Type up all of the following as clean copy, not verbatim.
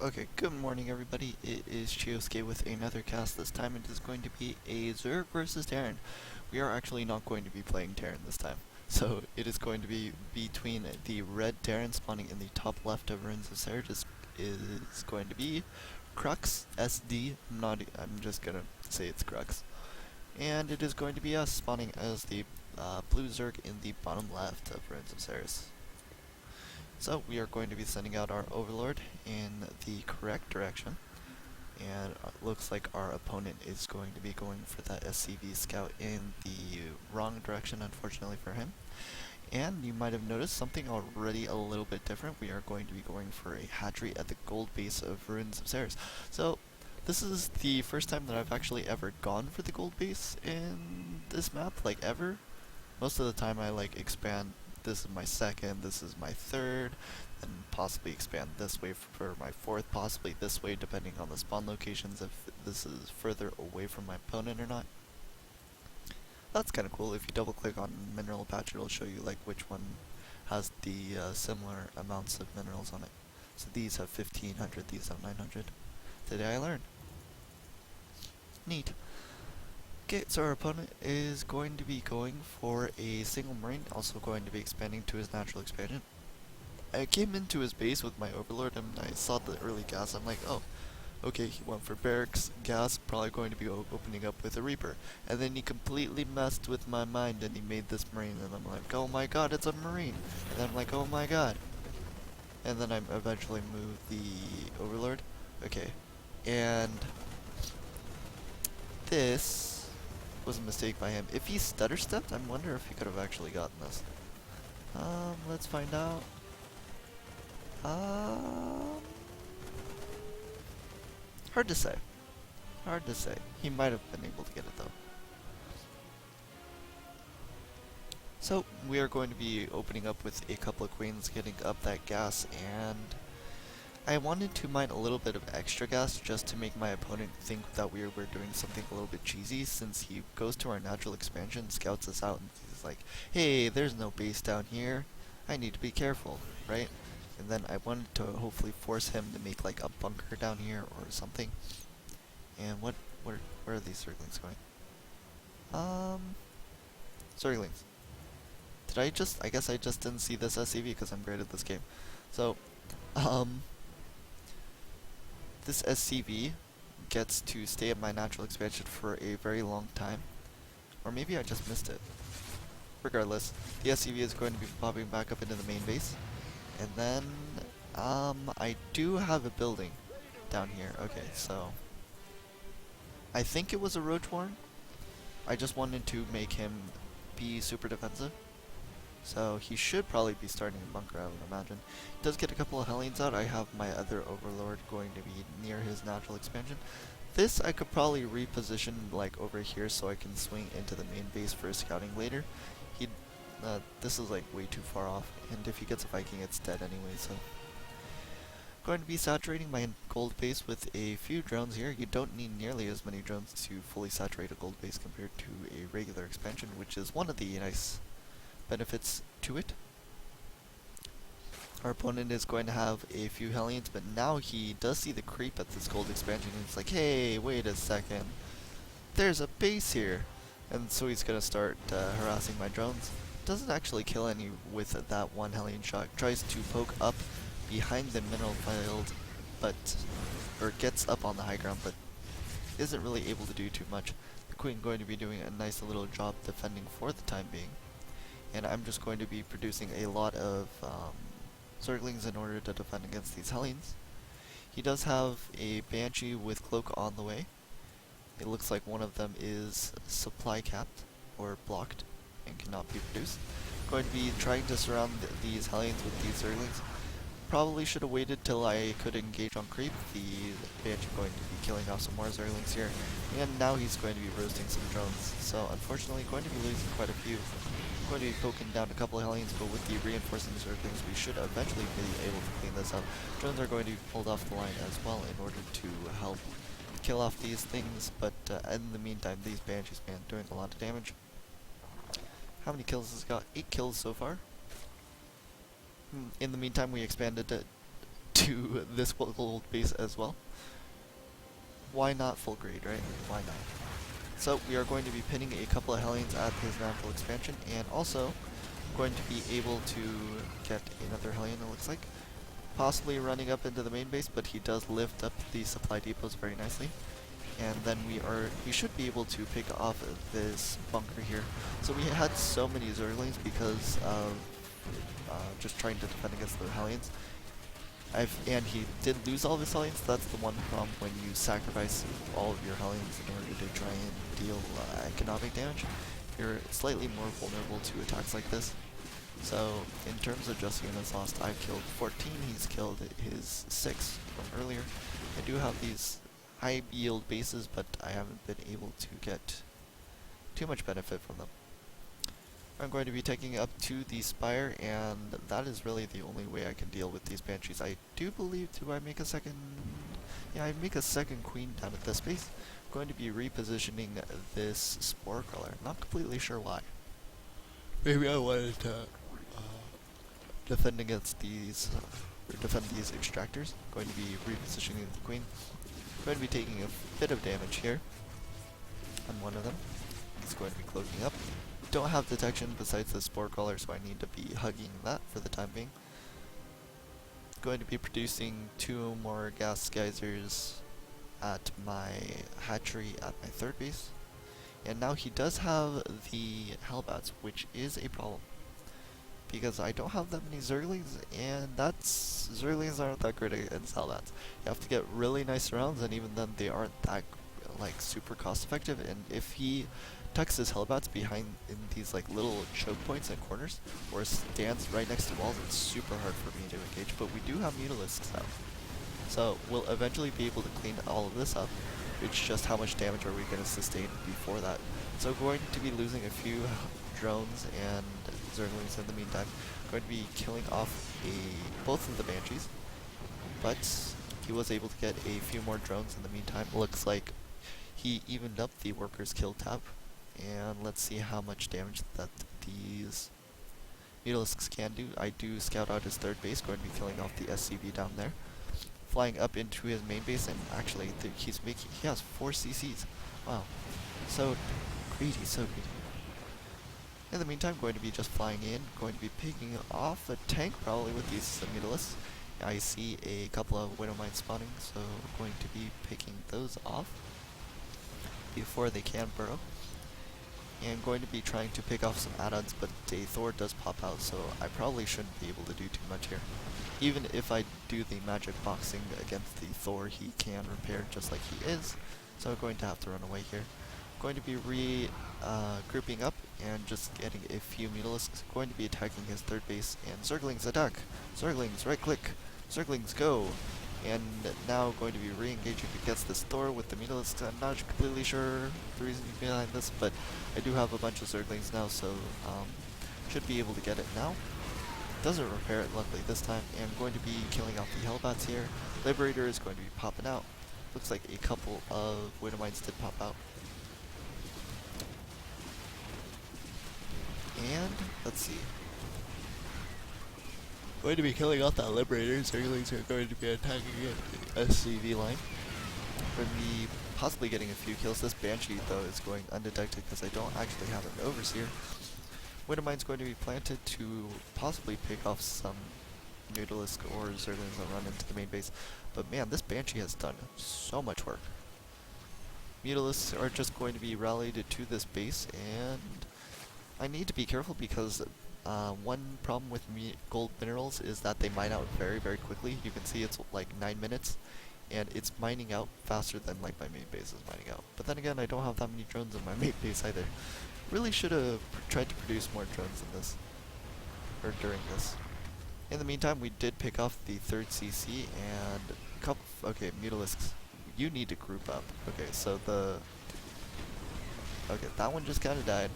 Okay, good morning everybody. It is Cruxsd with another cast. This time it is going to be a Zerg versus Terran. We are actually not going to be playing Terran this time. So it is going to be between the red Terran spawning in the top left of Ruins of Seras is going to be Cruxsd. I'm just gonna say it's Crux. And it is going to be us spawning as the blue Zerg in the bottom left of Ruins of Seras. So we are going to be sending out our Overlord in the correct direction, and it looks like our opponent is going to be going for that SCV scout in the wrong direction, unfortunately for him. And you might have noticed something already a little bit different. We are going to be going for a hatchery at the gold base of Ruins of Seras. So this is the first time that I've actually ever gone for the gold base in this map, like ever. Most of the time I expand. This is my second, this is my third, and possibly expand this way for my fourth, possibly this way depending on the spawn locations if this is further away from my opponent or not. That's kind of cool. If you double click on mineral patch, it'll show you which one has the similar amounts of minerals on it. So these have 1500, these have 900. Today I learned. Neat. Okay, so our opponent is going to be going for a single marine, also going to be expanding to his natural expansion. I came into his base with my overlord and I saw the early gas. I'm like, oh, okay, he went for barracks, gas, probably going to be opening up with a reaper. And then he completely messed with my mind and he made this marine, and I'm like, oh my god, it's a marine. And then I'm like, oh my god. And then I eventually moved the overlord. Okay, and this was a mistake by him. If he stutter stepped, I wonder if he could have actually gotten this. Let's find out. Hard to say. Hard to say. He might have been able to get it though. So we are going to be opening up with a couple of queens, getting up that gas, and I wanted to mine a little bit of extra gas just to make my opponent think that we were doing something a little bit cheesy, since he goes to our natural expansion, scouts us out, and he's like, hey, there's no base down here, I need to be careful, right? And then I wanted to hopefully force him to make a bunker down here or something. And where are these Zerglings going? Zerglings. I guess I just didn't see this SCV because I'm great at this game. So, this SCV gets to stay at my natural expansion for a very long time. Or maybe I just missed it. Regardless, the SCV is going to be popping back up into the main base. And then, I do have a building down here. Okay, so I think it was a Roach Warren. I just wanted to make him be super defensive. So he should probably be starting a bunker, I would imagine. He does get a couple of Hellions out. I have my other Overlord going to be near his natural expansion. This I could probably reposition over here so I can swing into the main base for scouting later. This is way too far off, and if he gets a Viking it's dead anyway, so. Going to be saturating my gold base with a few drones here. You don't need nearly as many drones to fully saturate a gold base compared to a regular expansion, which is one of the nice benefits to it. Our opponent is going to have a few Hellions, but now he does see the creep at this gold expansion, and he's like, hey, wait a second, there's a base here. And so he's going to start harassing my drones. Doesn't actually kill any with that one Hellion shot. Tries to poke up behind the mineral field, or gets up on the high ground, but isn't really able to do too much. The Queen going to be doing a nice little job defending for the time being. And I'm just going to be producing a lot of Zerglings in order to defend against these Hellions. He does have a Banshee with Cloak on the way. It looks like one of them is supply capped, or blocked, and cannot be produced. Going to be trying to surround these Hellions with these Zerglings. Probably should have waited till I could engage on creep. The Banshee going to be killing off some more Zerglings here. And now he's going to be roasting some drones. So unfortunately going to be losing quite a few. Going to be poking down a couple of Hellions, but with the reinforcing Zerglings we should eventually be able to clean this up. Drones are going to be pulled off the line as well in order to help kill off these things, but in the meantime these Banshees, man, doing a lot of damage. How many kills has he got? 8 kills so far. In the meantime we expanded to this gold base as well. Why not full grade, right? Why not? So we are going to be pinning a couple of Hellions at his natural expansion, and also going to be able to get another Hellion, it looks like. Possibly running up into the main base, but he does lift up the supply depots very nicely. And then we should be able to pick off this bunker here. So we had so many Zerglings because of just trying to defend against the Hellions. And he did lose all of his Hellions. That's the one problem when you sacrifice all of your Hellions in order to try and deal economic damage. You're slightly more vulnerable to attacks like this. So in terms of just units lost, I've killed 14. He's killed his 6 from earlier. I do have these high yield bases, but I haven't been able to get too much benefit from them. I'm going to be taking up to the Spire, and that is really the only way I can deal with these Banshees. I do believe, do I make a second? Yeah, I make a second Queen down at this base. I'm going to be repositioning this Spore Crawler. Not completely sure why. Maybe I wanted to defend against these, or defend these extractors. Going to be repositioning the Queen. Going to be taking a bit of damage here on one of them. He's going to be cloaking up. Don't have detection besides the Spore Crawler, so I need to be hugging that for the time being. Going to be producing 2 more gas geysers at my hatchery at my 3rd base. And now he does have the Hellbats, which is a problem, because I don't have that many Zerglings, and Zerglings aren't that great against Hellbats. You have to get really nice rounds, and even then they aren't that like super cost effective. And if he tucks his Hellbats behind in these like little choke points and corners, or stands right next to walls, it's super hard for me to engage. But we do have Mutalisks now, so we'll eventually be able to clean all of this up. It's just how much damage are we going to sustain before that. So going to be losing a few drones and Zerglings in the meantime. Going to be killing off both of the Banshees, but he was able to get a few more drones in the meantime. Looks like he evened up the workers kill tab, and let's see how much damage that these Mutalisks can do. I do scout out his 3rd base, going to be killing off the SCV down there. Flying up into his main base, and actually he has 4 CCs. Wow, so greedy, so greedy. In the meantime, going to be just flying in, going to be picking off a tank probably with these Mutalisks. I see a couple of Widow Mines spawning, so going to be picking those off before they can burrow. And going to be trying to pick off some add-ons, but a Thor does pop out, so I probably shouldn't be able to do too much here. Even if I do the magic boxing against the Thor, he can repair just like he is, so I'm going to have to run away here. Going to be grouping up and just getting a few Mutalisks. Going to be attacking his 3rd base, and Zerglings attack! Zerglings right click! Zerglings go! And now going to be re-engaging against this Thor with the Mutalisks. I'm not completely sure the reason behind this, but I do have a bunch of Zerglings now, so should be able to get it now. Doesn't repair it luckily this time, and I'm going to be killing off the Hellbats here. Liberator is going to be popping out. Looks like a couple of Widow Mines did pop out. And let's see. Going to be killing off that Liberator. Zerglings are going to be attacking the SCV line. Going to be possibly getting a few kills. This Banshee though is going undetected because I don't actually have an Overseer. Widow Mine's going to be planted to possibly pick off some Mutalisk or Zerglings that run into the main base. But man, this Banshee has done so much work. Mutalisks are just going to be rallied to this base, and I need to be careful because one problem with gold minerals is that they mine out very, very quickly. You can see it's like 9 minutes, and it's mining out faster than like my main base is mining out. But then again, I don't have that many drones in my main base either. Really should have tried to produce more drones in this, or during this. In the meantime, we did pick off the 3rd CC and a couple. Okay, Mutalisks, you need to group up. Okay, so okay, that one just kind of died.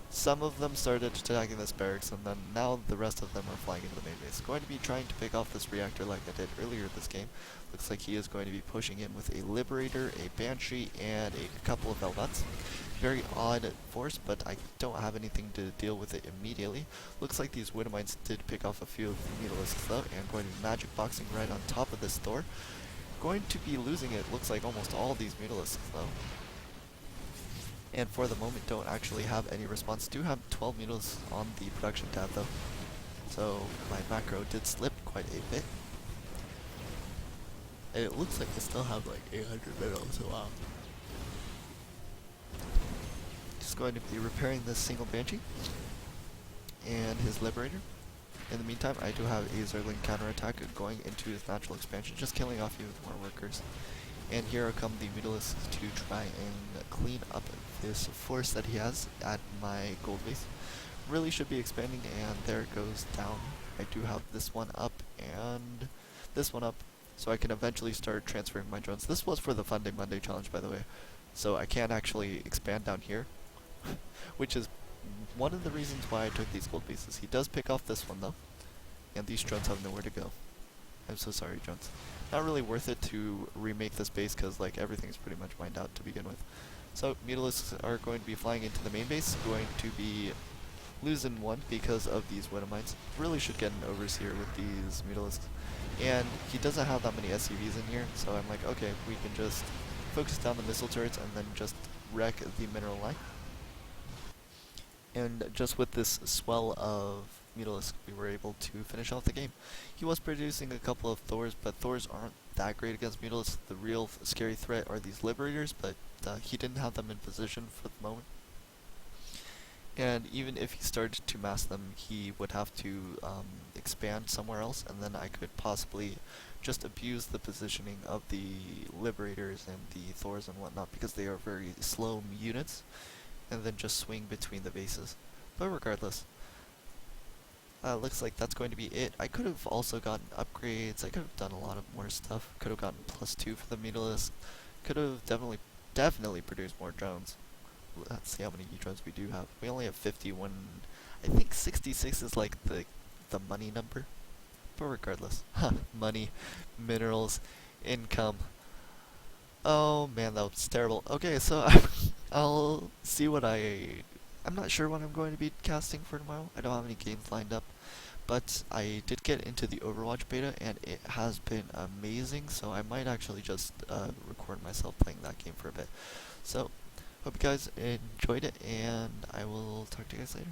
Some of them started attacking this barracks, and then now the rest of them are flying into the main base. Going to be trying to pick off this reactor like I did earlier this game. Looks like he is going to be pushing in with a Liberator, a Banshee, and a couple of Hellbats. very odd force, but I don't have anything to deal with it immediately. Looks like these Widowmites did pick off a few of the Mutalisks though, and going to be magic boxing right on top of this Thor. Going to be losing it, looks like almost all these Mutalisks though. And for the moment don't actually have any response. Do have 12 Mutalisks on the production tab though. So my macro did slip quite a bit. And it looks like I still have like 800 minerals, so wow. Just going to be repairing this single Banshee and his Liberator. In the meantime, I do have a Zergling counterattack going into his natural expansion, just killing off you with more workers. And here come the Mutalisks to try and clean up this force that he has at my gold base. Really should be expanding, and there it goes down. I do have this one up and this one up, so I can eventually start transferring my drones. This was for the Fun Day Monday challenge, by the way, so I can't actually expand down here, which is one of the reasons why I took these gold bases. He does pick off this one though, and these drones have nowhere to go. I'm so sorry, drones. Not really worth it to remake this base because like everything's pretty much mined out to begin with. So Mutalisks are going to be flying into the main base, going to be losing one because of these Widowmites. Really should get an Overseer with these Mutalisks. And he doesn't have that many SCVs in here, so I'm like, okay, we can just focus down the missile turrets and then just wreck the mineral line. And just with this swell of Mutalisk, we were able to finish off the game. He was producing a couple of Thors, but Thors aren't that great against Mutalisk. The real scary threat are these Liberators, but he didn't have them in position for the moment. And even if he started to mass them, he would have to expand somewhere else, and then I could possibly just abuse the positioning of the Liberators and the Thors and whatnot, because they are very slow units, and then just swing between the bases. But regardless, looks like that's going to be it. I could have also gotten upgrades. I could have done a lot of more stuff. Could have gotten +2 for the Mutalisk. Could have definitely produced more drones. Let's see how many drones we do have. We only have 51. I think 66 is like the money number. But regardless, money, minerals, income. Oh man, that was terrible. Okay, so I'll see what I'm not sure what I'm going to be casting for tomorrow. I don't have any games lined up, but I did get into the Overwatch beta, and it has been amazing, so I might actually just record myself playing that game for a bit. So, hope you guys enjoyed it, and I will talk to you guys later.